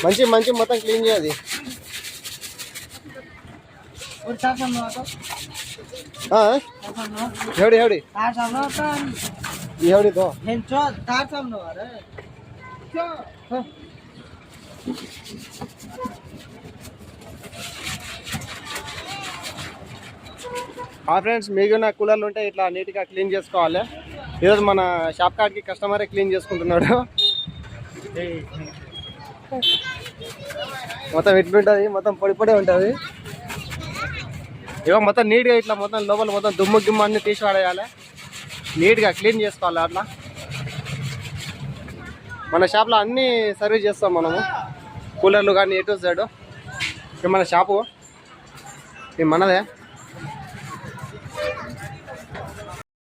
మంచి మంచి మొత్తం క్లీన్ చేయాలి हेवड़ी हेवड़ी हेवड़ी तो ఫ్రెండ్స్ మీకు నా కూలర్లు ఉంటే ఇట్లా నీట్గా క్లీన్ చేసుకోవాలి. ఈరోజు మన షాప్ కార్డ్కి కస్టమరే క్లీన్ చేసుకుంటున్నాడు. మొత్తం ఎట్లుంటుంది, మొత్తం పొడి పొడి ఉంటుంది. ఇక మొత్తం నీట్గా ఇట్లా మొత్తం లోపల మొత్తం దుమ్ము గిమ్ము అన్నీ తీసి పడేయాలి. నీట్గా క్లీన్ చేసుకోవాలి. అట్లా మన షాప్లో అన్నీ సర్వీస్ చేస్తాం మనము. కూలర్లు కానీ ఎటు సైడ్ మన షాపు మనదే.